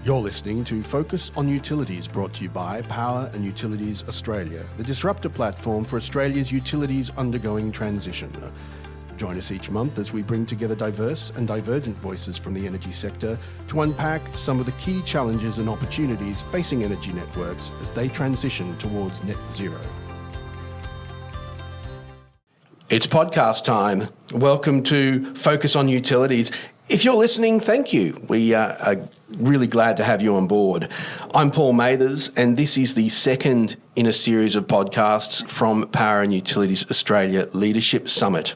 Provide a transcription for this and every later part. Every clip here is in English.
You're listening to Focus on Utilities, brought to you by Power and Utilities Australia, the disruptor platform for Australia's utilities undergoing transition. Join us each month as we bring together diverse and divergent voices from the energy sector to unpack some of the key challenges and opportunities facing energy networks as they transition towards net zero. It's podcast time. Welcome to Focus on Utilities. If you're listening, thank you. We are really glad to have you on board. I'm Paul Mathers, and this is the second in a series of podcasts from Power and Utilities Australia Leadership Summit.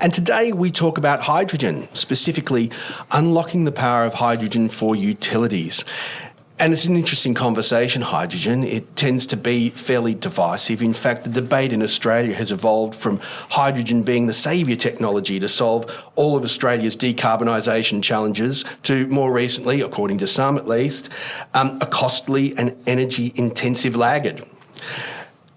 And today we talk about hydrogen, specifically unlocking the power of hydrogen for utilities. And it's an interesting conversation, hydrogen. It tends to be fairly divisive. In fact, the debate in Australia has evolved from hydrogen being the saviour technology to solve all of Australia's decarbonisation challenges to, more recently, according to some at least, a costly and energy-intensive laggard.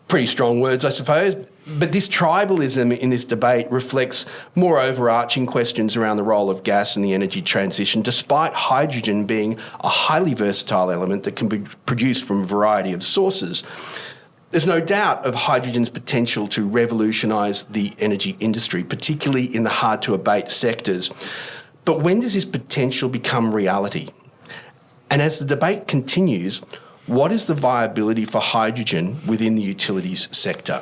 Pretty strong words, I suppose. But this tribalism in this debate reflects more overarching questions around the role of gas in the energy transition, despite hydrogen being a highly versatile element that can be produced from a variety of sources. There's no doubt of hydrogen's potential to revolutionise the energy industry, particularly in the hard-to-abate sectors. But when does this potential become reality? And as the debate continues, what is the viability for hydrogen within the utilities sector?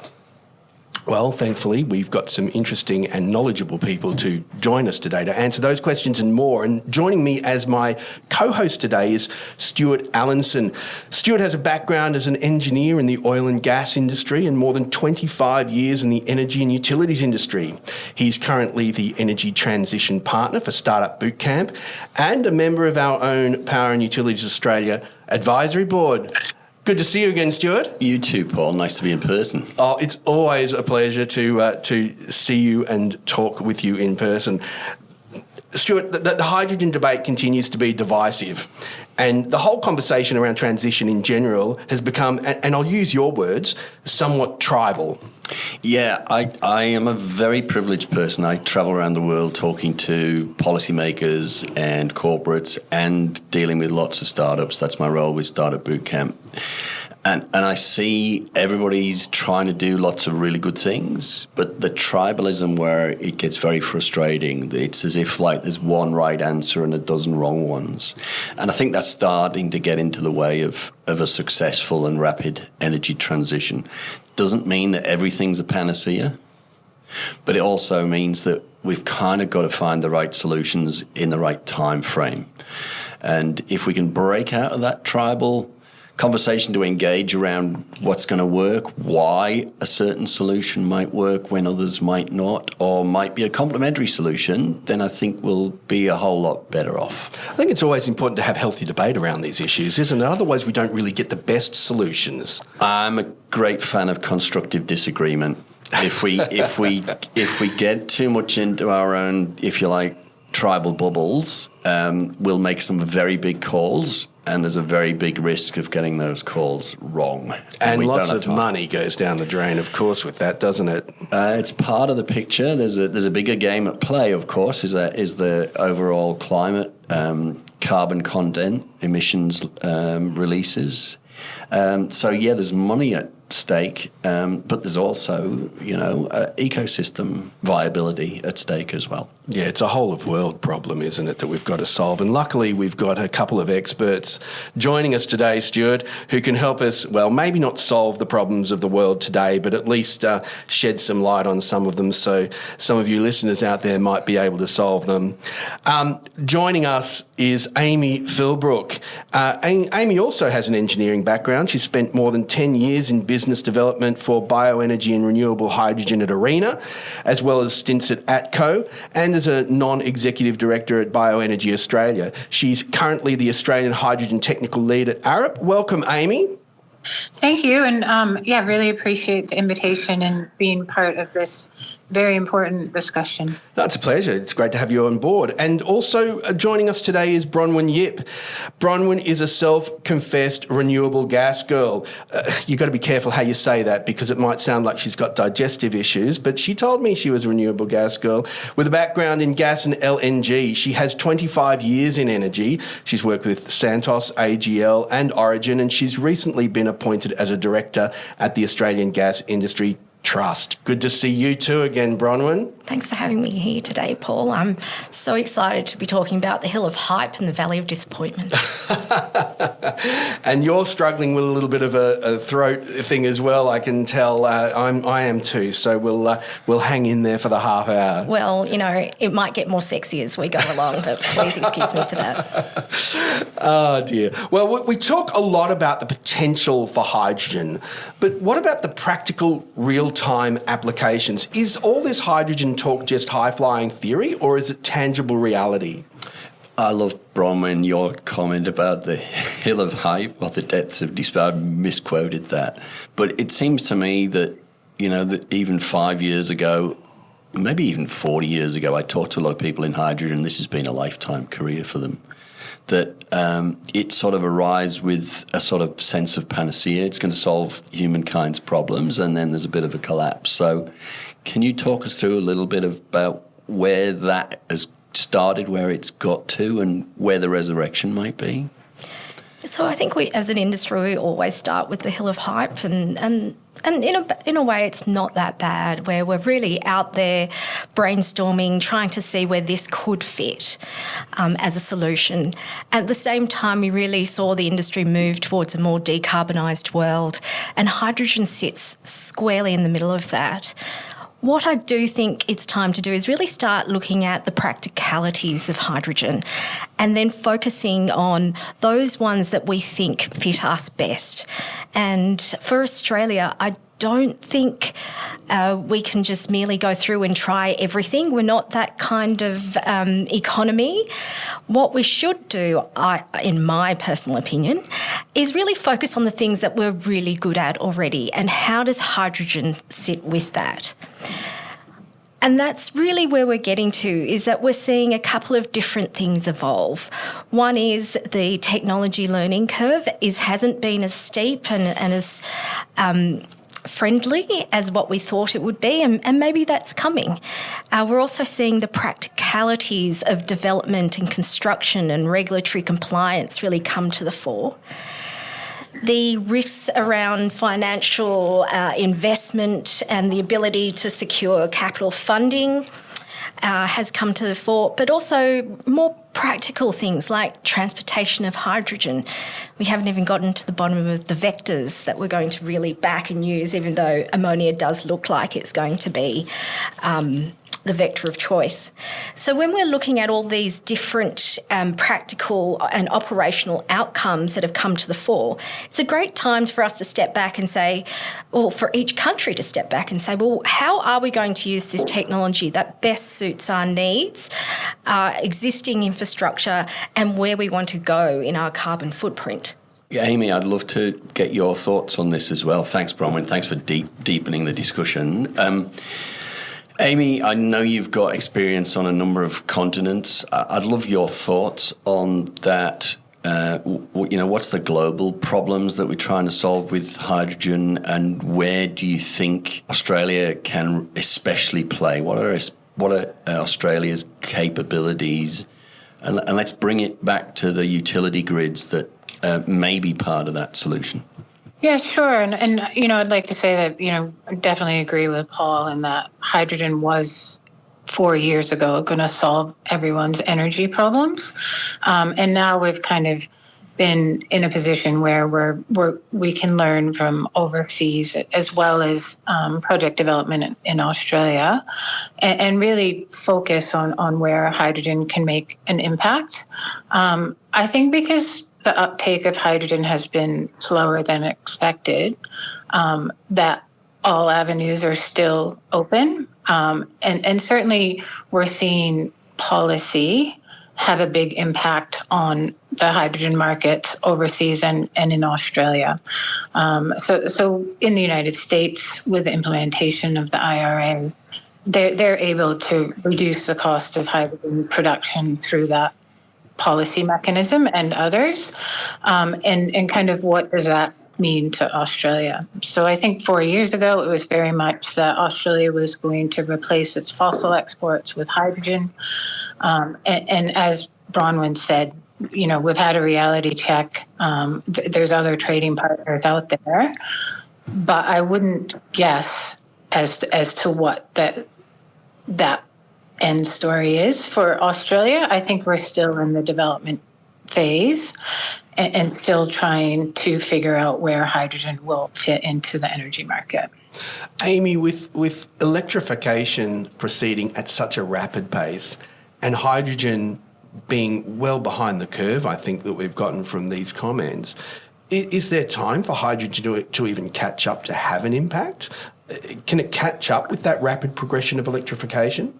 Well, thankfully, we've got some interesting and knowledgeable people to join us today to answer those questions and more. And joining me as my co-host today is Stuart Allinson. Stuart has a background as an engineer in the oil and gas industry and more than 25 years in the energy and utilities industry. He's currently the energy transition partner for Startupbootcamp and a member of our own Power and Utilities Australia advisory board. Good to see you again, Stuart. You too, Paul. Nice to be in person. Oh, it's always a pleasure to see you and talk with you in person. Stuart, the hydrogen debate continues to be divisive, and the whole conversation around transition in general has become, and I'll use your words, somewhat tribal. Yeah, I am a very privileged person. I travel around the world talking to policymakers and corporates and dealing with lots of startups. That's my role with Startupbootcamp. And I see everybody's trying to do lots of really good things, but the tribalism where it gets very frustrating, it's as if like there's one right answer and a dozen wrong ones. And I think that's starting to get into the way of a successful and rapid energy transition. Doesn't mean that everything's a panacea, but it also means that we've kind of got to find the right solutions in the right time frame. And if we can break out of that tribal conversation to engage around what's going to work, why a certain solution might work when others might not, or might be a complementary solution, then I think we'll be a whole lot better off. I think it's always important to have healthy debate around these issues, isn't it? Otherwise, we don't really get the best solutions. I'm a great fan of constructive disagreement. If we get too much into our own, if you like, tribal bubbles, we'll make some very big calls, and there's a very big risk of getting those calls wrong. And lots of money goes down the drain, of course, with that, doesn't it? It's part of the picture. There's a bigger game at play, of course, is the overall climate, carbon content, emissions releases. So, yeah, there's money at stake, but there's also, ecosystem viability at stake as well. Yeah, it's a whole of world problem, isn't it, that we've got to solve. And luckily, we've got a couple of experts joining us today, Stuart, who can help us, well, maybe not solve the problems of the world today, but at least shed some light on some of them so some of you listeners out there might be able to solve them. Joining us is Amy Philbrook. Amy also has an engineering background. She spent more than 10 years in business development for bioenergy and renewable hydrogen at ARENA, as well as stints at ATCO, and as a non-executive director at Bioenergy Australia. She's currently the Australian Hydrogen Technical Lead at ARUP. Welcome, Amy. Thank you, and really appreciate the invitation and being part of this very important discussion. That's a pleasure. It's great to have you on board. And also joining us today is Bronwyn Yip. Bronwyn is a self-confessed renewable gas girl. You've got to be careful how you say that because it might sound like she's got digestive issues, but she told me she was a renewable gas girl with a background in gas and LNG. She has 25 years in energy. She's worked with Santos, AGL and Origin, and she's recently been appointed as a director at the Australian Gas Industry Trust. Good to see you too again, Bronwyn. Thanks for having me here today, Paul. I'm so excited to be talking about the hill of hype and the valley of disappointment. And you're struggling with a little bit of a throat thing as well, I can tell. I am too, so we'll hang in there for the half hour. Well, you know, it might get more sexy as we go along, but please excuse me for that. Oh, dear. Well, we talk a lot about the potential for hydrogen, but what about the practical, real-time applications? Is all this hydrogen talk just high-flying theory, or is it tangible reality? I love, Bronwyn, your comment about the hill of hype or the depths of despair. I misquoted that. But it seems to me that, you know, that even 5 years ago, maybe even 40 years ago, I talked to a lot of people in hydrogen. This has been a lifetime career for them. That it sort of arrives with a sort of sense of panacea. It's going to solve humankind's problems, and then there's a bit of a collapse. So can you talk us through a little bit about where that has started, where it's got to, and where the resurrection might be? So I think we, as an industry, we always start with the hill of hype, and in a way it's not that bad, where we're really out there brainstorming, trying to see where this could fit as a solution. At the same time, we really saw the industry move towards a more decarbonised world, and hydrogen sits squarely in the middle of that. What I do think it's time to do is really start looking at the practicalities of hydrogen and then focusing on those ones that we think fit us best. And for Australia, I don't think we can just merely go through and try everything. We're not that kind of economy. What we should do, in my personal opinion, is really focus on the things that we're really good at already and how does hydrogen sit with that. And that's really where we're getting to, is that we're seeing a couple of different things evolve. One is the technology learning curve hasn't been as steep and as friendly as what we thought it would be, and maybe that's coming. We're also seeing the practicalities of development and construction and regulatory compliance really come to the fore. The risks around financial investment and the ability to secure capital funding has come to the fore, but also more practical things like transportation of hydrogen. We haven't even gotten to the bottom of the vectors that we're going to really back and use, even though ammonia does look like it's going to be the vector of choice. So when we're looking at all these different practical and operational outcomes that have come to the fore, it's a great time for us to step back and say, or for each country to step back and say, well, how are we going to use this technology that best suits our needs, our existing infrastructure, and where we want to go in our carbon footprint? Yeah, Amy, I'd love to get your thoughts on this as well. Thanks, Bronwyn. Thanks for deepening the discussion. Amy, I know you've got experience on a number of continents. I'd love your thoughts on that. What's the global problems that we're trying to solve with hydrogen, and where do you think Australia can especially play? What are Australia's capabilities? And let's bring it back to the utility grids that may be part of that solution. Yeah, sure. And I'd like to say that, I definitely agree with Paul in that hydrogen was 4 years ago going to solve everyone's energy problems. And now we've kind of been in a position where we can learn from overseas as well as project development in Australia and really focus on where hydrogen can make an impact. I think because the uptake of hydrogen has been slower than expected, that all avenues are still open. And certainly we're seeing policy have a big impact on the hydrogen markets overseas and in Australia. So in the United States, with the implementation of the IRA, they're able to reduce the cost of hydrogen production through that policy mechanism and others. And kind of what does that mean to Australia? So I think 4 years ago, it was very much that Australia was going to replace its fossil exports with hydrogen. And as Bronwyn said, we've had a reality check. There's other trading partners out there, but I wouldn't guess as to what that end story is for Australia. I think we're still in the development phase and still trying to figure out where hydrogen will fit into the energy market. Amy, with electrification proceeding at such a rapid pace and hydrogen being well behind the curve, I think that we've gotten from these comments, is there time for hydrogen to even catch up to have an impact? Can it catch up with that rapid progression of electrification?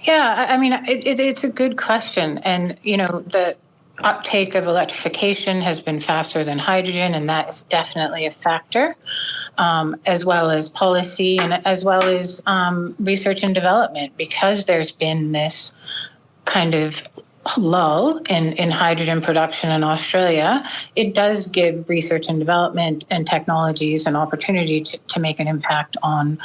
Yeah, I mean, it's a good question. And, the uptake of electrification has been faster than hydrogen, and that is definitely a factor, as well as policy and as well as research and development, because there's been this kind of lull in hydrogen production in Australia. It does give research and development and technologies an opportunity to make an impact on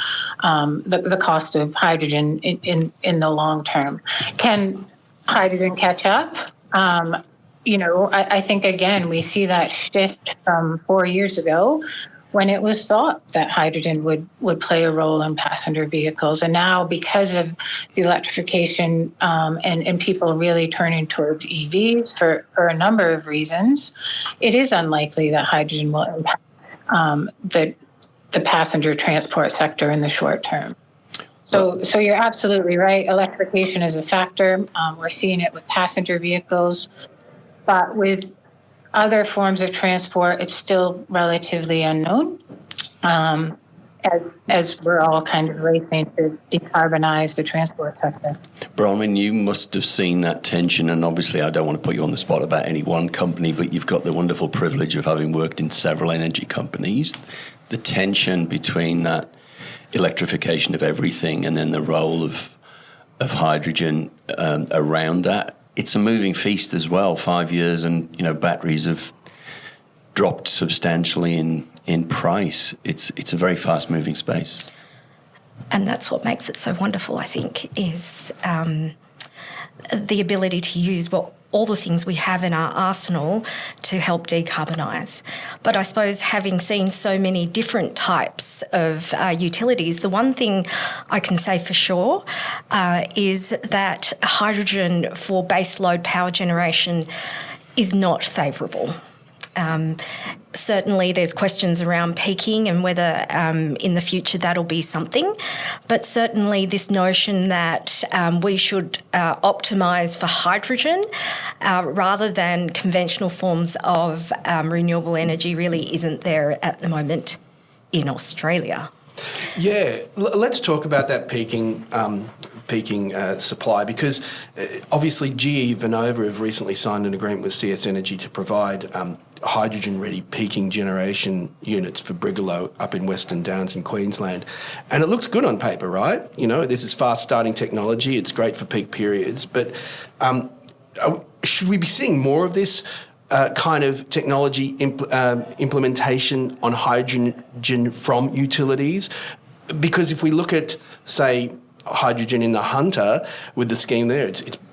the cost of hydrogen in the long term. Can hydrogen catch up? I think, again, we see that shift from 4 years ago when it was thought that hydrogen would play a role in passenger vehicles. And now, because of the electrification and people really turning towards EVs for a number of reasons, it is unlikely that hydrogen will impact the passenger transport sector in the short term. So you're absolutely right. Electrification is a factor. We're seeing it with passenger vehicles. But with other forms of transport, it's still relatively unknown, as we're all kind of racing to decarbonize the transport sector. Bronwyn, you must have seen that tension, and obviously I don't want to put you on the spot about any one company, but you've got the wonderful privilege of having worked in several energy companies. The tension between that electrification of everything and then the role of hydrogen around that. It's a moving feast as well. 5 years and, batteries have dropped substantially in price. It's a very fast-moving space. And that's what makes it so wonderful, I think, is the ability to use all the things we have in our arsenal to help decarbonise. But I suppose, having seen so many different types of utilities, the one thing I can say for sure is that hydrogen for baseload power generation is not favourable. Certainly there's questions around peaking and whether in the future that'll be something, but certainly this notion that we should optimise for hydrogen rather than conventional forms of renewable energy really isn't there at the moment in Australia. Yeah, let's talk about that peaking supply, because obviously GE Vernova have recently signed an agreement with CS Energy to provide hydrogen-ready peaking generation units for Brigalow up in Western Downs in Queensland. And it looks good on paper, right? This is fast-starting technology. It's great for peak periods. But should we be seeing more of this kind of technology implementation on hydrogen from utilities? Because if we look at, say, hydrogen in the Hunter with the scheme there,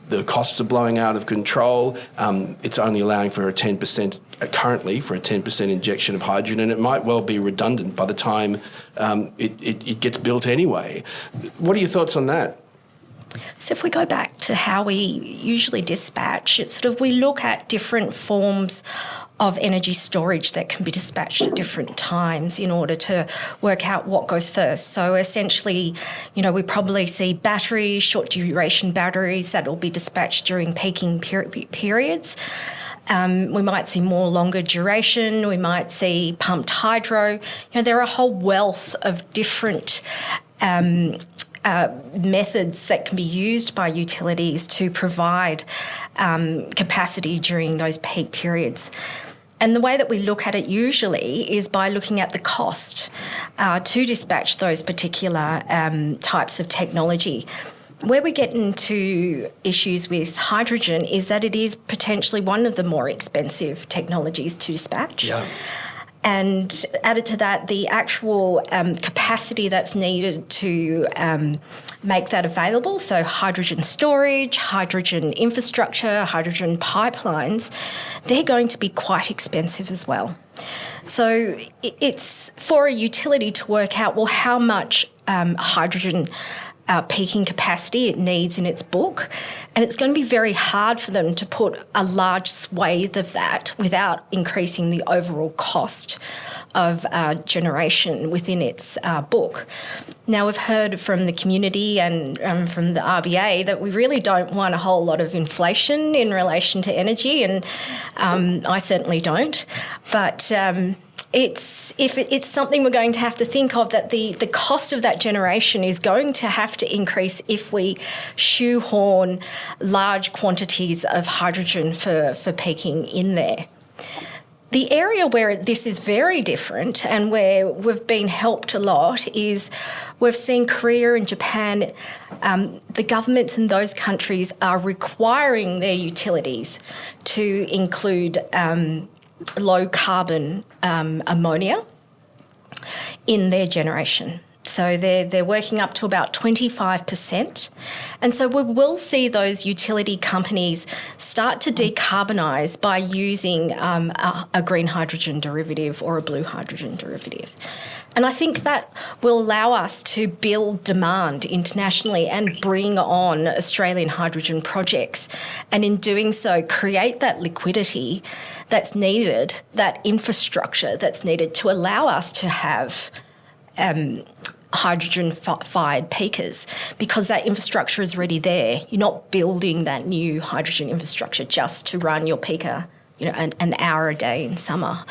the costs are blowing out of control. It's only allowing for a 10%, currently for a 10% injection of hydrogen, and it might well be redundant by the time it gets built anyway. What are your thoughts on that? So if we go back to how we usually dispatch, it's we look at different forms of energy storage that can be dispatched at different times in order to work out what goes first. So essentially, we probably see batteries, short duration batteries that will be dispatched during peaking periods. We might see more longer duration. We might see pumped hydro. There are a whole wealth of different methods that can be used by utilities to provide capacity during those peak periods. And the way that we look at it usually is by looking at the cost to dispatch those particular types of technology. Where we get into issues with hydrogen is that it is potentially one of the more expensive technologies to dispatch. Yeah. And added to that, the actual capacity that's needed to make that available, so hydrogen storage, hydrogen infrastructure, hydrogen pipelines, they're going to be quite expensive as well. So it's for a utility to work out, well, how much hydrogen peaking capacity it needs in its book, and it's going to be very hard for them to put a large swathe of that without increasing the overall cost of generation within its book. Now, we've heard from the community and from the RBA that we really don't want a whole lot of inflation in relation to energy, and I certainly don't, but it's something we're going to have to think of, that the cost of that generation is going to have to increase if we shoehorn large quantities of hydrogen for peaking in there. The area where this is very different and where we've been helped a lot is we've seen Korea and Japan, the governments in those countries are requiring their utilities to include low carbon ammonia in their generation. So they're working up to about 25%. And so we will see those utility companies start to decarbonise by using a green hydrogen derivative or a blue hydrogen derivative. And I think that will allow us to build demand internationally and bring on Australian hydrogen projects. And in doing so, create that liquidity that's needed, that infrastructure that's needed to allow us to have hydrogen-fired peakers, because that infrastructure is already there. You're not building that new hydrogen infrastructure just to run your peaker, an hour a day in summer.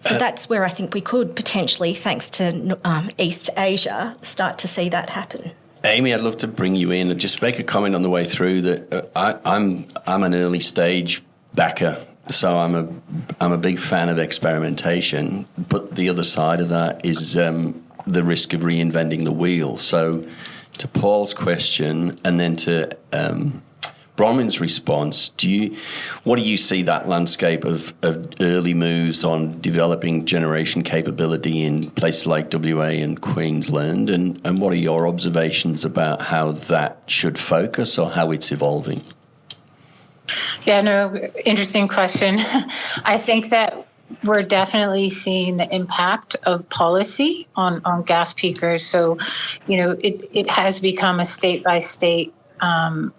So that's where I think we could potentially, thanks to East Asia, start to see that happen. Amy, I'd love to bring you in and just make a comment on the way through that I'm an early stage backer, so I'm a big fan of experimentation. But the other side of that is the risk of reinventing the wheel. So to Paul's question and then to Bronwyn's response, what do you see that landscape of early moves on developing generation capability in places like WA and Queensland, and what are your observations about how that should focus or how it's evolving? Yeah, no, interesting question. I think that we're definitely seeing the impact of policy on gas peakers. So, it has become a state-by-state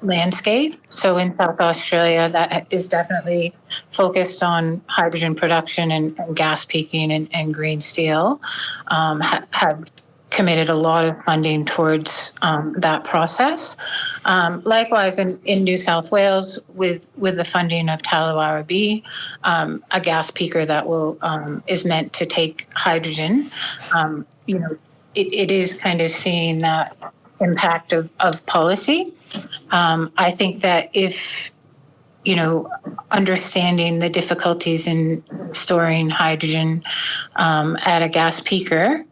landscape. So in South Australia, that is definitely focused on hydrogen production and gas peaking and green steel, have committed a lot of funding towards that process. Likewise, in New South Wales, with the funding of Tallawarra B, a gas peaker that is meant to take hydrogen, it is kind of seeing that impact of policy. I think that if, understanding the difficulties in storing hydrogen at a gas peaker,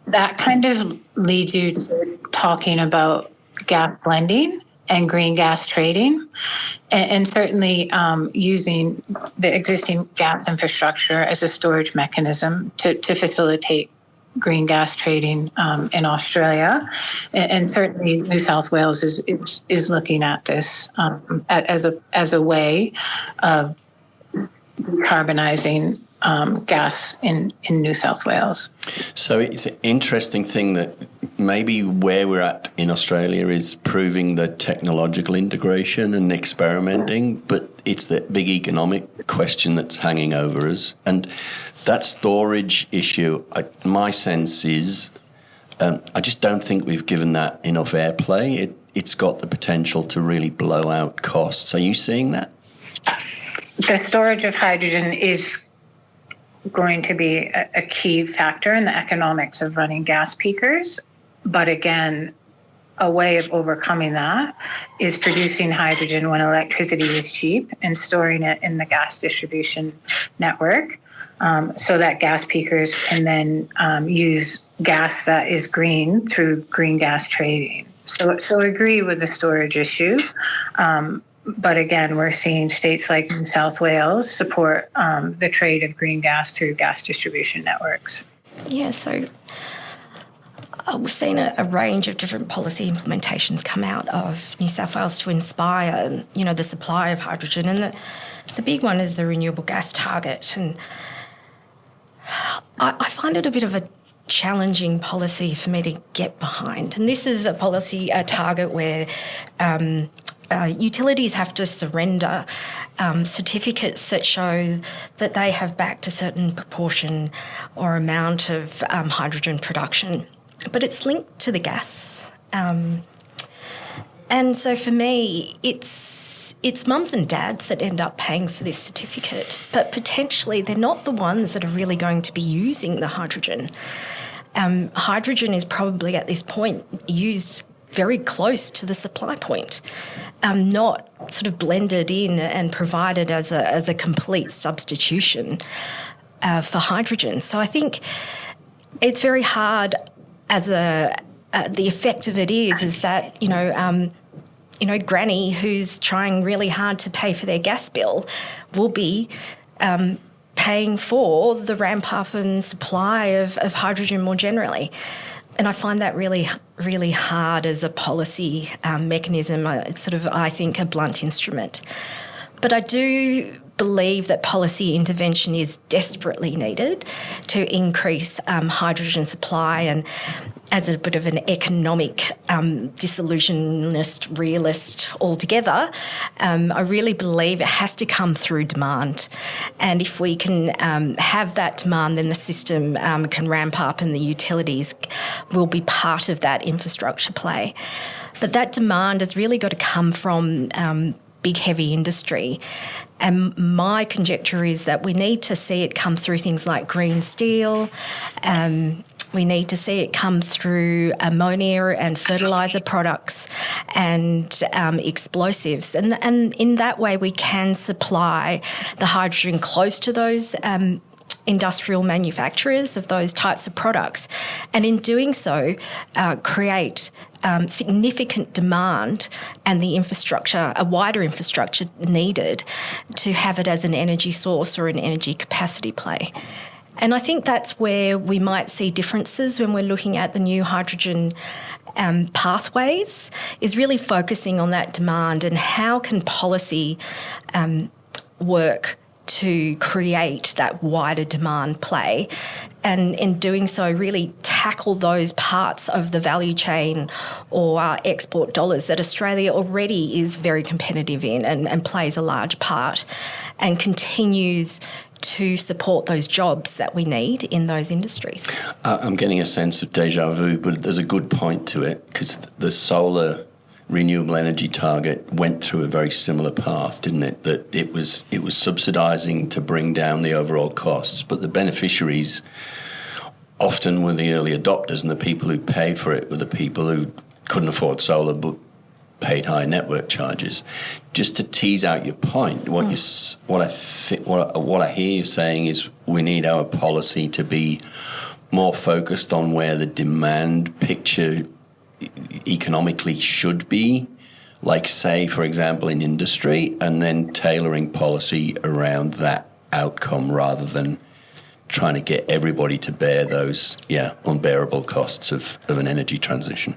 that kind of leads you to talking about gas blending and green gas trading, and certainly using the existing gas infrastructure as a storage mechanism to facilitate green gas trading in Australia, and certainly New South Wales is looking at this as a way of decarbonizing gas in New South Wales. So it's an interesting thing that maybe where we're at in Australia is proving the technological integration and experimenting, but it's the big economic question that's hanging over us. And that storage issue, my sense is, I just don't think we've given that enough airplay. It's got the potential to really blow out costs. Are you seeing that? The storage of hydrogen is going to be a key factor in the economics of running gas peakers. But again, a way of overcoming that is producing hydrogen when electricity is cheap and storing it in the gas distribution network, so that gas peakers can then use gas that is green through green gas trading. So I agree with the storage issue. But again, we're seeing states like New South Wales support the trade of green gas through gas distribution networks. Yeah, so we've seen a range of different policy implementations come out of New South Wales to inspire, the supply of hydrogen. And the big one is the renewable gas target. And I find it a bit of a challenging policy for me to get behind. And this is a target where utilities have to surrender certificates that show that they have backed a certain proportion or amount of hydrogen production. But it's linked to the gas. And so for me, it's mums and dads that end up paying for this certificate, but potentially they're not the ones that are really going to be using the hydrogen. Hydrogen is probably at this point used very close to the supply point, not sort of blended in and provided as a complete substitution for hydrogen. So I think it's very hard the effect of it is that, Granny who's trying really hard to pay for their gas bill will be paying for the ramp up and supply of hydrogen more generally. And I find that really, really hard as a policy mechanism. It's sort of, I think, a blunt instrument. But I do believe that policy intervention is desperately needed to increase hydrogen supply. And as a bit of an economic disillusionist realist altogether, I really believe it has to come through demand. And if we can have that demand, then the system can ramp up and the utilities will be part of that infrastructure play. But that demand has really got to come from big, heavy industry. And my conjecture is that we need to see it come through things like green steel. We need to see it come through ammonia and fertiliser products and explosives. And in that way, we can supply the hydrogen close to those industrial manufacturers of those types of products. And in doing so, create significant demand and the infrastructure, a wider infrastructure needed to have it as an energy source or an energy capacity play. And I think that's where we might see differences when we're looking at the new hydrogen pathways, is really focusing on that demand and how can policy work to create that wider demand play, and in doing so really tackle those parts of the value chain or export dollars that Australia already is very competitive in and plays a large part, and continues to support those jobs that we need in those industries. I'm getting a sense of deja vu, but there's a good point to it, because the solar renewable energy target went through a very similar path, didn't it? That it was subsidising to bring down the overall costs, but the beneficiaries often were the early adopters, and the people who paid for it were the people who couldn't afford solar but paid high network charges. Just to tease out your point, what I hear you saying is we need our policy to be more focused on where the demand picture economically should be, like, say, for example, in industry, and then tailoring policy around that outcome rather than trying to get everybody to bear those unbearable costs of an energy transition.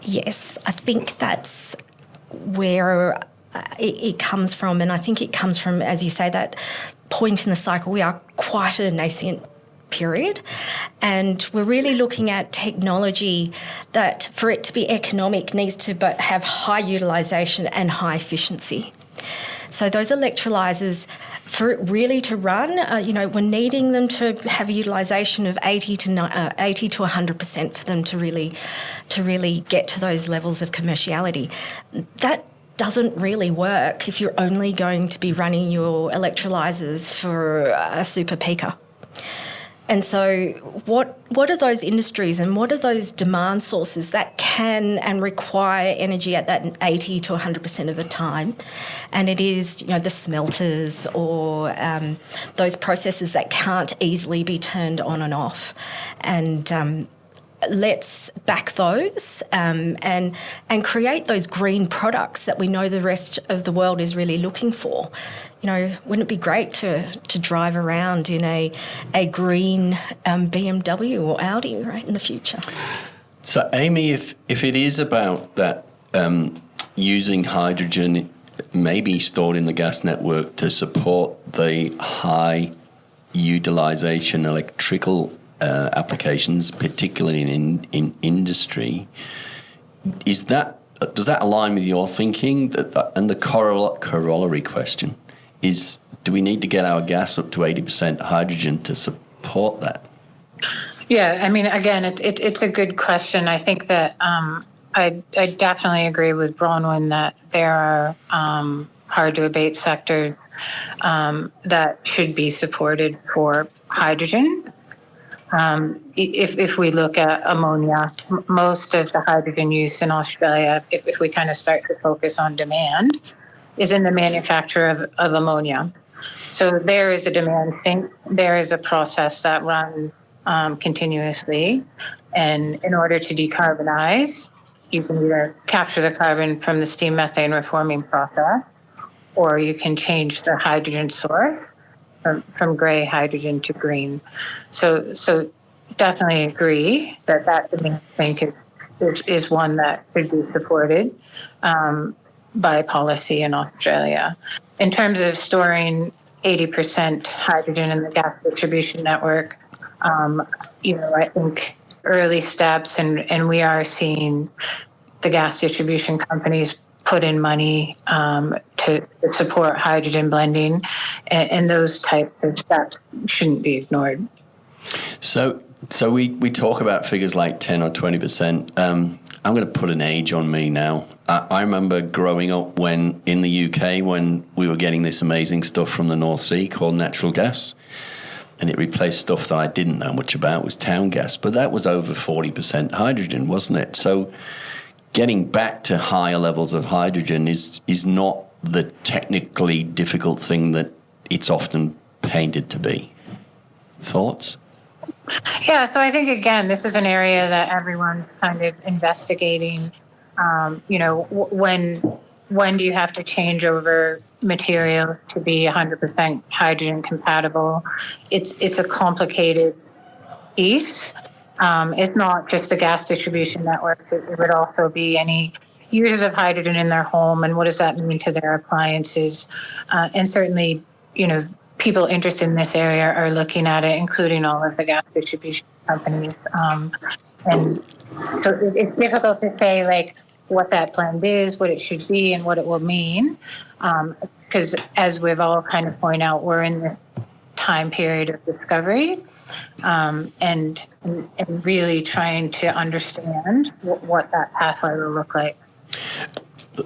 Yes, I think that's where it comes from, and I think it comes from, as you say, that point in the cycle. We are quite a nascent period, and we're really looking at technology that, for it to be economic, needs to have high utilisation and high efficiency. So those electrolysers, for it really to run, we're needing them to have a utilisation of 80 to 100% for them to really get to those levels of commerciality. That doesn't really work if you're only going to be running your electrolysers for a super peaker. And so what are those industries and what are those demand sources that can and require energy at that 80 to 100% of the time? And it is, the smelters or those processes that can't easily be turned on and off. And let's back those and create those green products that we know the rest of the world is really looking for. Wouldn't it be great to drive around in a green BMW or Audi, right, in the future? So, Amy, if it is about that using hydrogen maybe stored in the gas network to support the high utilisation electrical applications, particularly in industry, does that align with your thinking? And the corollary question is, do we need to get our gas up to 80% hydrogen to support that? Yeah, I mean, again, it's a good question. I think that I definitely agree with Bronwyn that there are hard-to-abate sectors that should be supported for hydrogen. If we look at ammonia, most of the hydrogen use in Australia, if we kind of start to focus on demand, is in the manufacture of ammonia. So there is a demand sink. There is a process that runs continuously. And in order to decarbonize, you can either capture the carbon from the steam methane reforming process, or you can change the hydrogen source from gray hydrogen to green. So definitely agree that demand sink is one that should be supported by policy in Australia. In terms of storing 80% hydrogen in the gas distribution network, I think early steps, and we are seeing the gas distribution companies put in money to support hydrogen blending, and those types of steps shouldn't be ignored. So we talk about figures like 10 or 20%. I'm going to put an age on me now. I remember growing up in the UK when we were getting this amazing stuff from the North Sea called natural gas, and it replaced stuff that I didn't know much about, was town gas. But that was over 40% hydrogen, wasn't it? So getting back to higher levels of hydrogen is not the technically difficult thing that it's often painted to be. Thoughts? Yeah, so I think, again, this is an area that everyone's kind of investigating. When do you have to change over material to be 100% hydrogen compatible? It's a complicated piece. It's not just the gas distribution network. It would also be any users of hydrogen in their home, and what does that mean to their appliances? And certainly, people interested in this area are looking at it, including all of the gas distribution companies. And so it's difficult to say, what that blend is, what it should be, and what it will mean. Because as we've all kind of pointed out, we're in this time period of discovery and really trying to understand what that pathway will look like.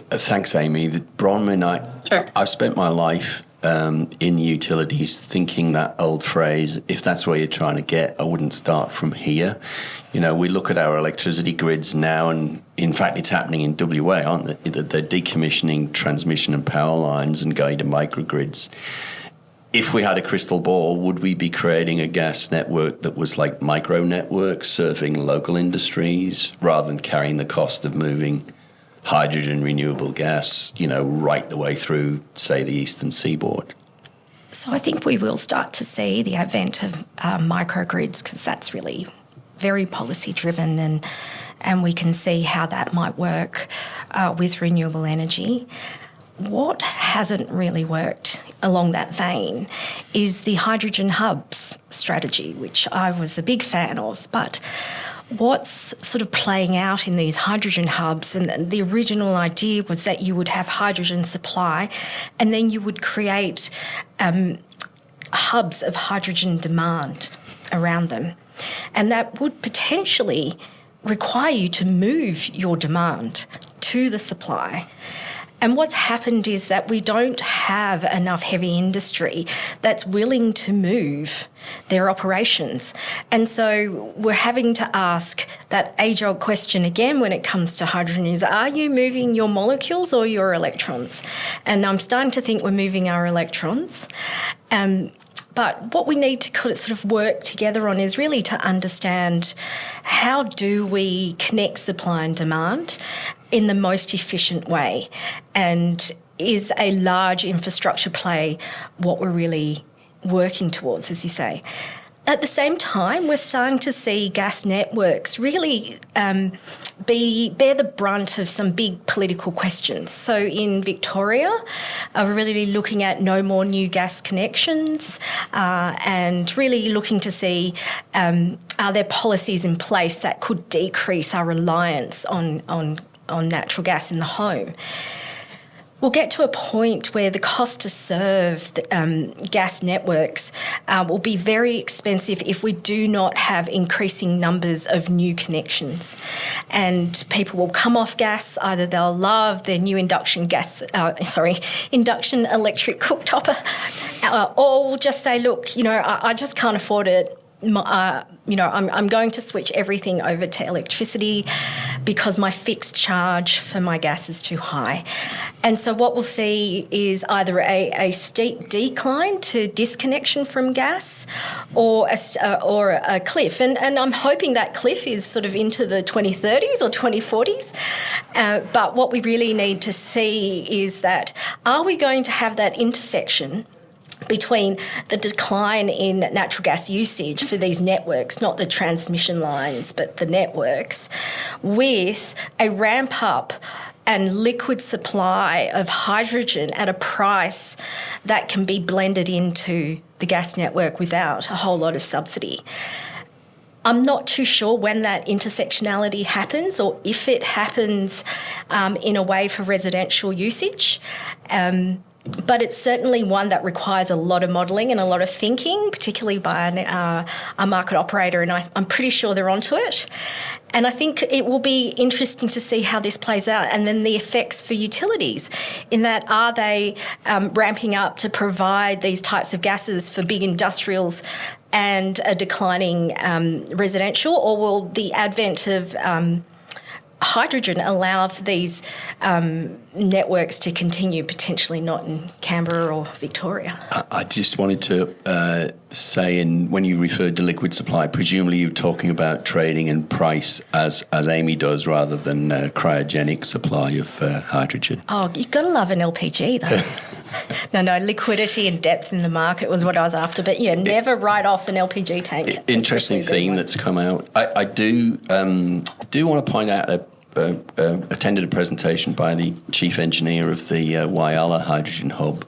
Thanks, Amy. Bronwyn, Sure. I've spent my life in utilities thinking that old phrase, if that's where you're trying to get, I wouldn't start from here. We look at our electricity grids now, and in fact it's happening in WA, aren't they? They're decommissioning transmission and power lines and going to microgrids. If we had a crystal ball, would we be creating a gas network that was like micro networks serving local industries rather than carrying the cost of moving hydrogen renewable gas, right the way through, say, the eastern seaboard? So I think we will start to see the advent of microgrids, because that's really very policy driven, and we can see how that might work with renewable energy. What hasn't really worked along that vein is the hydrogen hubs strategy, which I was a big fan of, but what's sort of playing out in these hydrogen hubs, and the original idea was that you would have hydrogen supply and then you would create hubs of hydrogen demand around them. And that would potentially require you to move your demand to the supply. And what's happened is that we don't have enough heavy industry that's willing to move their operations. And so we're having to ask that age-old question again when it comes to hydrogen is, are you moving your molecules or your electrons? And I'm starting to think we're moving our electrons. But what we need to sort of work together on is really to understand how do we connect supply and demand in the most efficient way, and is a large infrastructure play what we're really working towards, as you say. At the same time, we're starting to see gas networks really bear the brunt of some big political questions. So in Victoria, we're really looking at no more new gas connections and really looking to see are there policies in place that could decrease our reliance on natural gas in the home. We'll get to a point where the cost to serve gas networks will be very expensive if we do not have increasing numbers of new connections. And people will come off gas, either they'll love their new induction electric cooktop, or will just say, look, I just can't afford it. I'm going to switch everything over to electricity because my fixed charge for my gas is too high. And so what we'll see is either a steep decline to disconnection from gas or a cliff. And I'm hoping that cliff is sort of into the 2030s or 2040s. But what we really need to see is that, are we going to have that intersection between the decline in natural gas usage for these networks, not the transmission lines, but the networks, with a ramp up and liquid supply of hydrogen at a price that can be blended into the gas network without a whole lot of subsidy. I'm not too sure when that intersectionality happens, or if it happens in a way for residential usage. But it's certainly one that requires a lot of modelling and a lot of thinking, particularly by a market operator, and I'm pretty sure they're onto it. And I think it will be interesting to see how this plays out, and then the effects for utilities, in that, are they ramping up to provide these types of gases for big industrials and a declining residential, or will the advent of hydrogen allow for these networks to continue, potentially not in Canberra or Victoria? I just wanted to say, when you referred to liquid supply, presumably you're talking about trading and price as Amy does, rather than cryogenic supply of hydrogen. Oh, you've got to love an LPG though. No, liquidity and depth in the market was what I was after. But yeah, never write off an LPG tank. Interesting theme that's come out. I do want to point out attended a presentation by the chief engineer of the Whyalla Hydrogen Hub,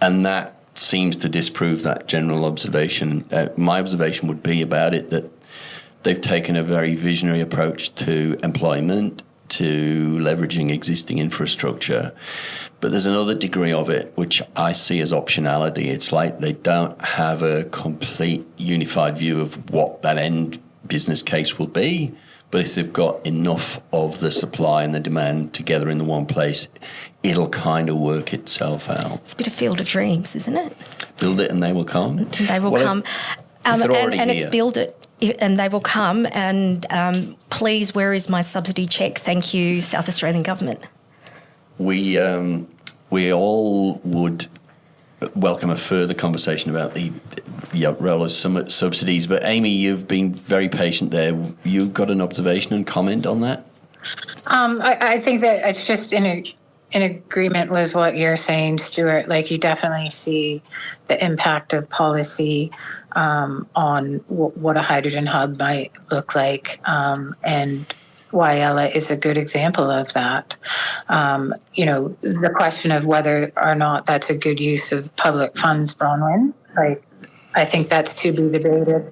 and that seems to disprove that general observation. My observation would be about it that they've taken a very visionary approach to employment, to leveraging existing infrastructure. But there's another degree of it which I see as optionality. It's like they don't have a complete unified view of what that end business case will be. But if they've got enough of the supply and the demand together in the one place, it'll kind of work itself out. It's a bit of Field of Dreams, isn't it? Build it and they will come. And they will come. And it's build it and they will come. And please, where is my subsidy check? Thank you, South Australian Government. We all would welcome a further conversation about the role of some subsidies. But Amy, you've been very patient there. You've got an observation and comment on that? I think that it's just in agreement with what you're saying, Stuart. Like, you definitely see the impact of policy on what a hydrogen hub might look like, and Whyalla is a good example of that. The question of whether or not that's a good use of public funds, Bronwyn, I think that's to be debated.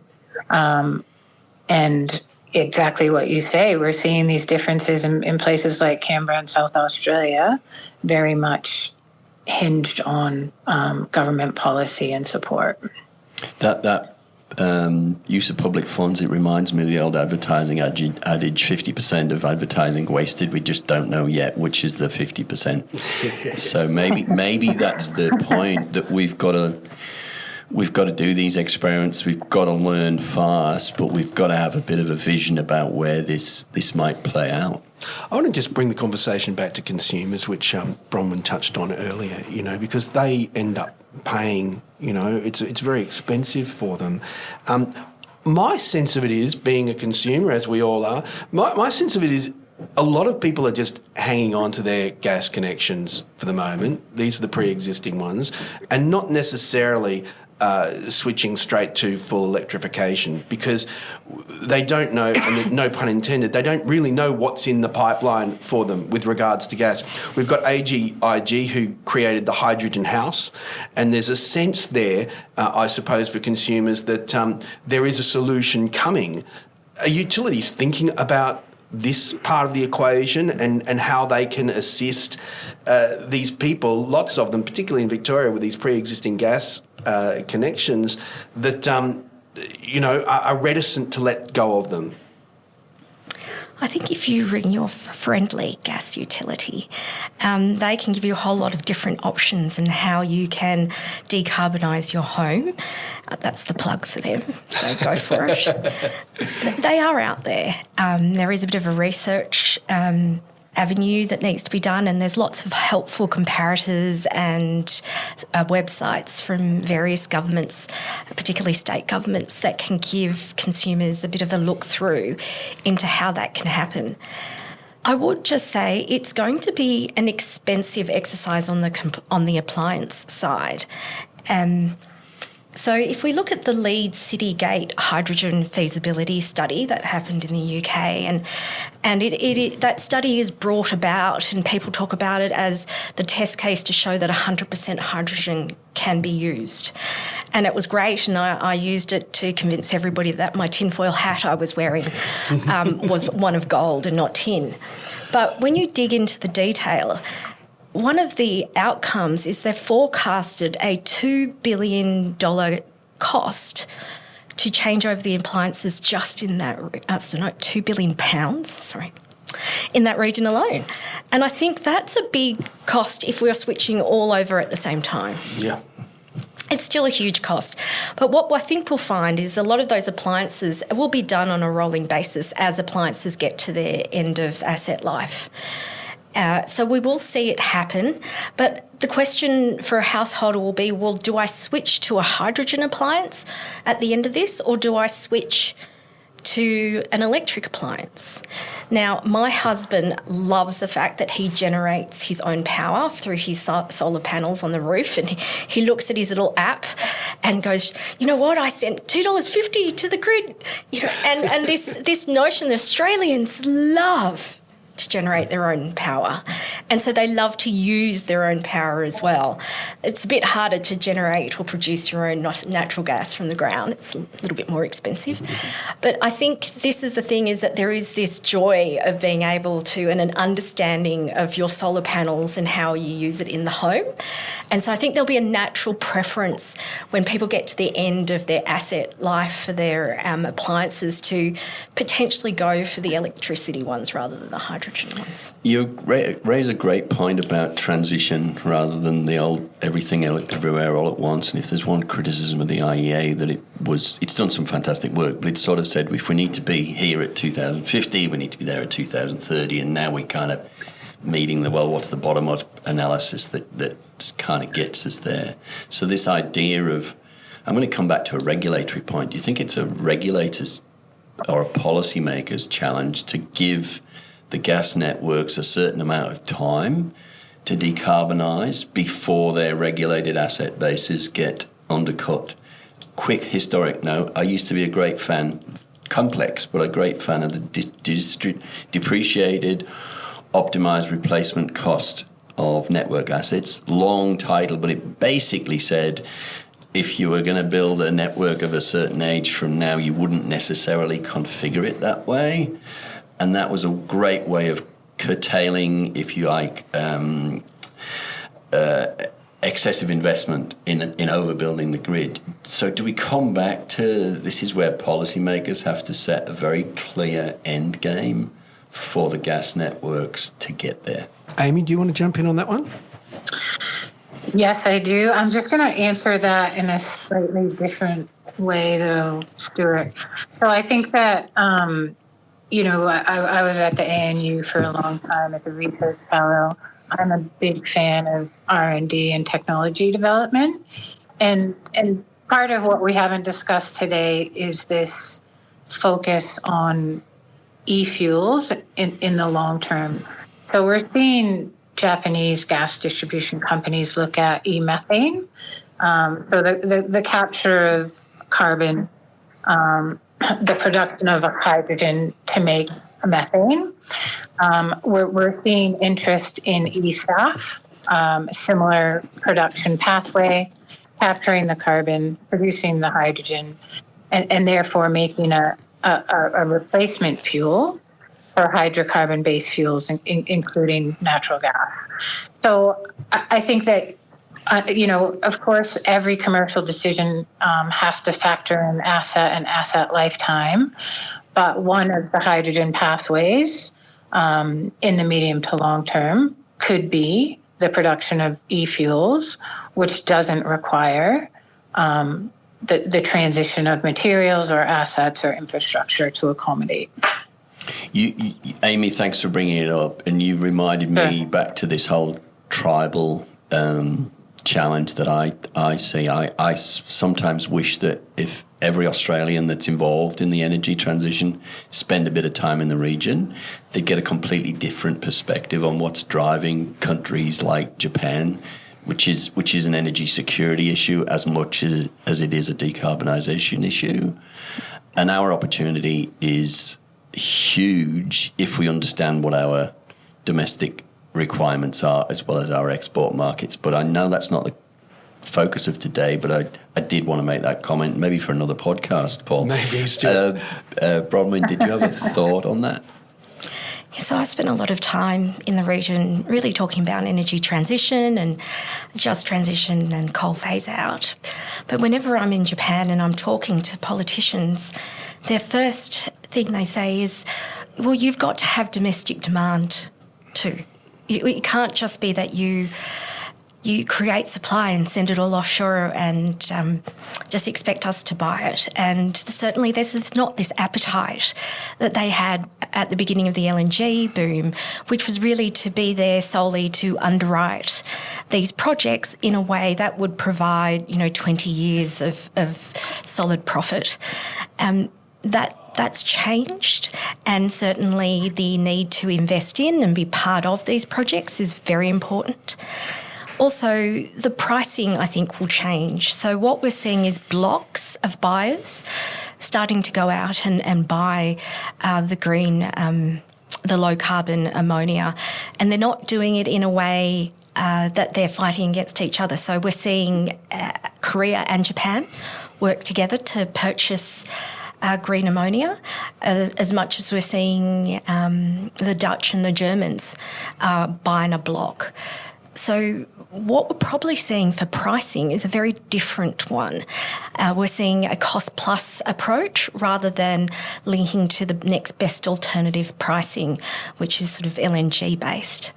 And exactly what you say, we're seeing these differences in places like Canberra and South Australia, very much hinged on government policy and support. That use of public funds, it reminds me of the old advertising adage, 50% of advertising wasted. We just don't know yet which is the 50%. So maybe that's the point, that we've got to do these experiments. We've got to learn fast, but we've got to have a bit of a vision about where this might play out. I want to just bring the conversation back to consumers, which Bronwyn touched on earlier, because they end up paying, it's very expensive for them. My sense of it is, being a consumer, as we all are, my sense of it is a lot of people are just hanging on to their gas connections for the moment. These are the pre-existing ones, and not necessarily switching straight to full electrification, because they don't know, and no pun intended, they don't really know what's in the pipeline for them with regards to gas. We've got AGIG, who created the hydrogen house, and there's a sense there, I suppose, for consumers that there is a solution coming. Are utilities thinking about this part of the equation and how they can assist these people, lots of them, particularly in Victoria with these pre-existing gas connections, that are reticent to let go of them? I think if you ring your friendly gas utility, they can give you a whole lot of different options and how you can decarbonise your home. That's the plug for them, so go for it. They are out there. There is a bit of a research avenue that needs to be done, and there's lots of helpful comparators and websites from various governments, particularly state governments, that can give consumers a bit of a look through into how that can happen. I would just say it's going to be an expensive exercise on the appliance side. So if we look at the Leeds City Gate hydrogen feasibility study that happened in the UK, and that study is brought about, and people talk about it as the test case to show that 100% hydrogen can be used. And it was great, and I used it to convince everybody that my tinfoil hat I was wearing was one of gold and not tin. But when you dig into the detail, one of the outcomes is they've forecasted a $2 billion cost to change over the appliances just in that, £2 billion, in that region alone. And I think that's a big cost if we're switching all over at the same time. Yeah. It's still a huge cost. But what I think we'll find is a lot of those appliances will be done on a rolling basis as appliances get to their end of asset life. So we will see it happen, but the question for a householder will be, well, do I switch to a hydrogen appliance at the end of this, or do I switch to an electric appliance? Now, my husband loves the fact that he generates his own power through his solar panels on the roof, and he looks at his little app and goes, you know what, I sent $2.50 to the grid, and this notion that Australians love to generate their own power. And so they love to use their own power as well. It's a bit harder to generate or produce your own natural gas from the ground. It's a little bit more expensive. But I think this is the thing, is that there is this joy of being able to, and an understanding of your solar panels and how you use it in the home. And so I think there'll be a natural preference when people get to the end of their asset life for their appliances to potentially go for the electricity ones rather than the hydrogen ones. You raise a great point about transition rather than the old everything everywhere all at once. And if there's one criticism of the IEA, that it's done some fantastic work, but it sort of said if we need to be here at 2050, we need to be there at 2030, and now we kind of meeting what's the bottom-up analysis that kind of gets us there. So this idea of, I'm going to come back to a regulatory point. Do you think it's a regulator's or a policymaker's challenge to give the gas networks a certain amount of time to decarbonise before their regulated asset bases get undercut? Quick historic note, I used to be a great fan, complex, but a great fan of the depreciated, optimised replacement cost of network assets. Long title, but it basically said if you were going to build a network of a certain age from now, you wouldn't necessarily configure it that way. And that was a great way of curtailing, if you like, excessive investment in overbuilding the grid. So do we come back to this is where policymakers have to set a very clear end game for the gas networks to get there? Amy, do you want to jump in on that one? Yes, I do. I'm just going to answer that in a slightly different way, though, Stuart. So I think that, I was at the ANU for a long time as a research fellow. I'm a big fan of R&D and technology development. And part of what we haven't discussed today is this focus on e-fuels in the long term. So we're seeing Japanese gas distribution companies look at e-methane. So the capture of carbon, the production of hydrogen to make methane. We're seeing interest in e-SAF, similar production pathway, capturing the carbon, producing the hydrogen, and therefore making a replacement fuel for hydrocarbon-based fuels, including natural gas. So I think that, of course, every commercial decision has to factor in asset and asset lifetime. But one of the hydrogen pathways in the medium to long term could be the production of e-fuels, which doesn't require the transition of materials or assets or infrastructure to accommodate. Amy, thanks for bringing it up. And you reminded me back to this whole tribal challenge that I see. I sometimes wish that if every Australian that's involved in the energy transition spend a bit of time in the region, they'd get a completely different perspective on what's driving countries like Japan, which is an energy security issue as much as it is a decarbonisation issue. And our opportunity is huge if we understand what our domestic requirements are as well as our export markets. But I know that's not the focus of today, but I did want to make that comment, maybe for another podcast, Paul. Maybe, Stuart. Bronwyn, did you have a thought on that? Yeah, so I spent a lot of time in the region really talking about energy transition and just transition and coal phase out. But whenever I'm in Japan and I'm talking to politicians, their first thing they say is, well, you've got to have domestic demand too. It can't just be that you create supply and send it all offshore and just expect us to buy it. And certainly there's not this appetite that they had at the beginning of the LNG boom, which was really to be there solely to underwrite these projects in a way that would provide, 20 years of solid profit. That's changed, and certainly the need to invest in and be part of these projects is very important. Also, the pricing, I think, will change. So what we're seeing is blocks of buyers starting to go out and buy the green, the low-carbon ammonia, and they're not doing it in a way that they're fighting against each other. So we're seeing Korea and Japan work together to purchase green ammonia, as much as we're seeing the Dutch and the Germans buying a block. So what we're probably seeing for pricing is a very different one. We're seeing a cost-plus approach rather than linking to the next best alternative pricing, which is sort of LNG-based.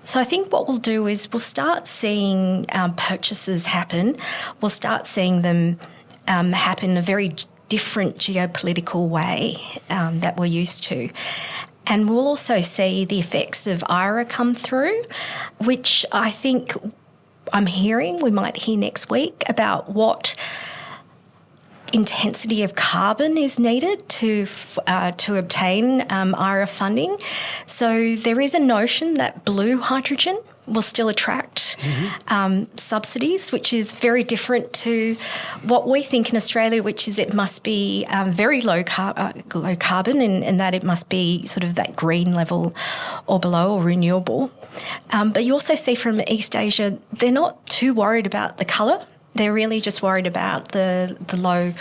So I think what we'll do is we'll start seeing purchases happen. We'll start seeing them happen in a very different geopolitical way that we're used to. And we'll also see the effects of IRA come through, which I think I'm hearing, we might hear next week, about what intensity of carbon is needed to obtain IRA funding. So there is a notion that blue hydrogen will still attract subsidies, which is very different to what we think in Australia, which is it must be very low carbon and that it must be sort of that green level or below or renewable. But you also see from East Asia, they're not too worried about the colour. They're really just worried about the low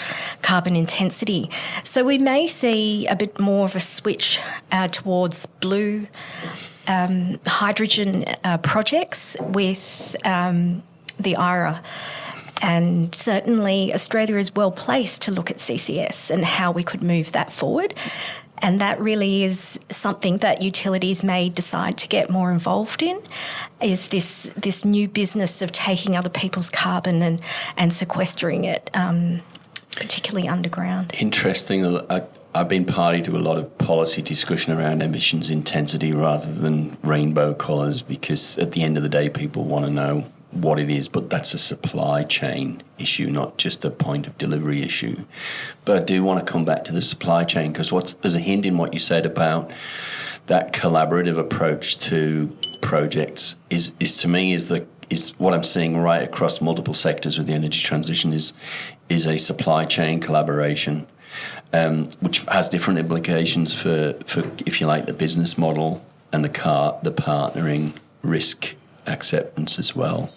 carbon intensity. So we may see a bit more of a switch towards blue hydrogen projects with the IRA. And certainly Australia is well placed to look at CCS and how we could move that forward. And that really is something that utilities may decide to get more involved in, is this new business of taking other people's carbon and sequestering it, particularly underground. Interesting. I've been party to a lot of policy discussion around emissions intensity rather than rainbow colours, because at the end of the day, people want to know what it is, but that's a supply chain issue, not just a point of delivery issue. But I do want to come back to the supply chain, because there's a hint in what you said about that collaborative approach to projects is to me is what I'm seeing right across multiple sectors with the energy transition is a supply chain collaboration, which has different implications for if you like the business model and the partnering risk acceptance as well.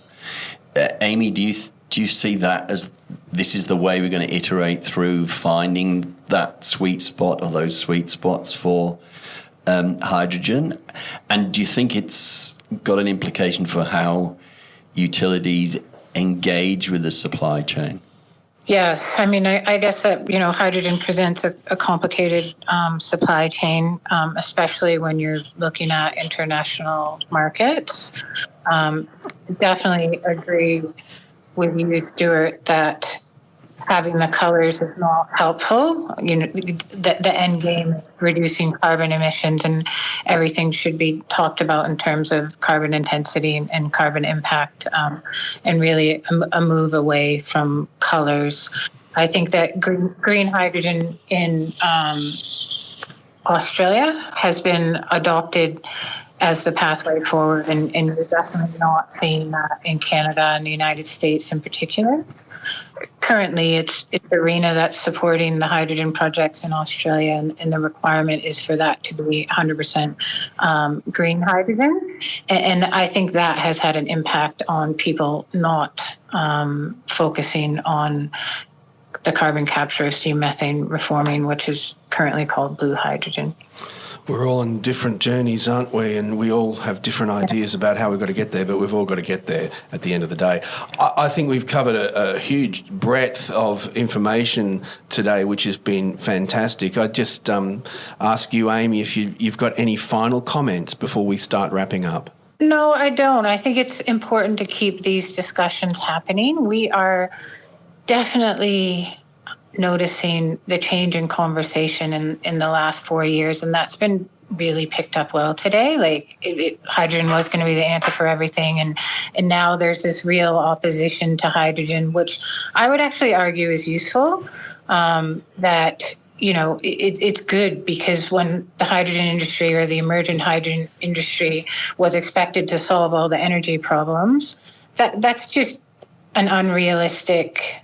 Amy, do you see that as this is the way we're going to iterate through finding that sweet spot or those sweet spots for hydrogen? And do you think it's got an implication for how utilities engage with the supply chain? Yes, I mean, I guess that, hydrogen presents a complicated supply chain, especially when you're looking at international markets. Definitely agree with you, Stuart, that having the colors is not helpful. The end game, reducing carbon emissions, and everything should be talked about in terms of carbon intensity and carbon impact, and really a move away from colors. I think that green hydrogen in Australia has been adopted as the pathway forward, and we're definitely not seeing that in Canada and the United States in particular. Currently, it's ARENA that's supporting the hydrogen projects in Australia, and the requirement is for that to be 100% green hydrogen. And I think that has had an impact on people not focusing on the carbon capture, steam methane reforming, which is currently called blue hydrogen. We're all on different journeys, aren't we? And we all have different ideas about how we've got to get there, but we've all got to get there at the end of the day. I think we've covered a huge breadth of information today, which has been fantastic. I'd just ask you, Amy, if you've got any final comments before we start wrapping up. No, I don't. I think it's important to keep these discussions happening. We are definitely noticing the change in conversation in the last 4 years, and that's been really picked up well today. Like hydrogen was going to be the answer for everything, and now there's this real opposition to hydrogen, which I would actually argue is useful. That it's good, because when the hydrogen industry or the emergent hydrogen industry was expected to solve all the energy problems, that's just an unrealistic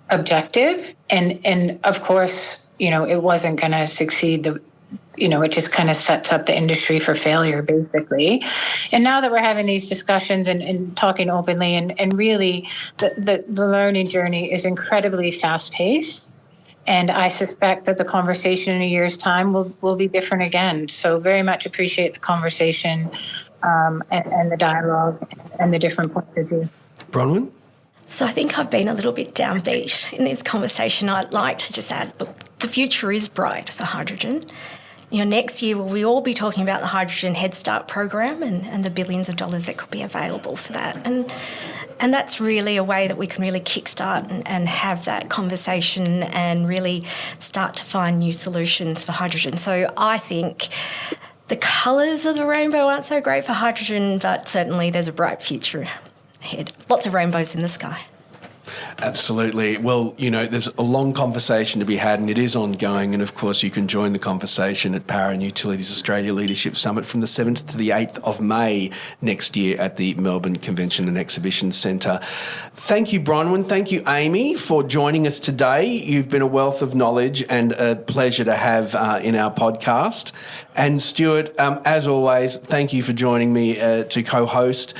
objective, and of course, it wasn't going to succeed. It just kind of sets up the industry for failure, basically. And now that we're having these discussions and talking openly, and really the learning journey is incredibly fast-paced, and I suspect that the conversation in a year's time will be different again. So very much appreciate the conversation and the dialogue and the different points of view. Bronwyn? So I think I've been a little bit downbeat in this conversation. I'd like to just add, look, the future is bright for hydrogen. Next year we'll all be talking about the Hydrogen Head Start program and the billions of dollars that could be available for that. And that's really a way that we can really kickstart and have that conversation and really start to find new solutions for hydrogen. So I think the colours of the rainbow aren't so great for hydrogen, but certainly there's a bright future ahead. Lots of rainbows in the sky. Absolutely. Well, there's a long conversation to be had, and it is ongoing. And of course, you can join the conversation at Power and Utilities Australia Leadership Summit from the 7th to the 8th of May next year at the Melbourne Convention and Exhibition Centre. Thank you, Bronwyn. Thank you, Amy, for joining us today. You've been a wealth of knowledge and a pleasure to have in our podcast. And Stuart, as always, thank you for joining me to co-host.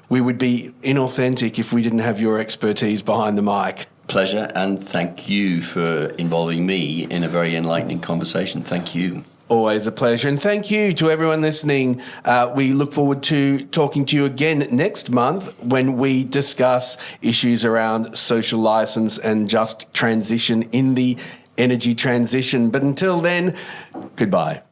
We would be inauthentic if we didn't have your expertise behind the mic. Pleasure, and thank you for involving me in a very enlightening conversation. Thank you. Always a pleasure. And thank you to everyone listening. We look forward to talking to you again next month when we discuss issues around social license and just transition in the energy transition. But until then, goodbye.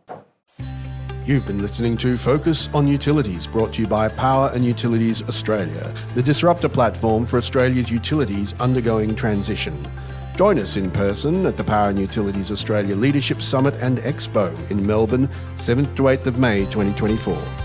You've been listening to Focus on Utilities, brought to you by Power and Utilities Australia, the disruptor platform for Australia's utilities undergoing transition. Join us in person at the Power and Utilities Australia Leadership Summit and Expo in Melbourne, 7th to 8th of May 2024.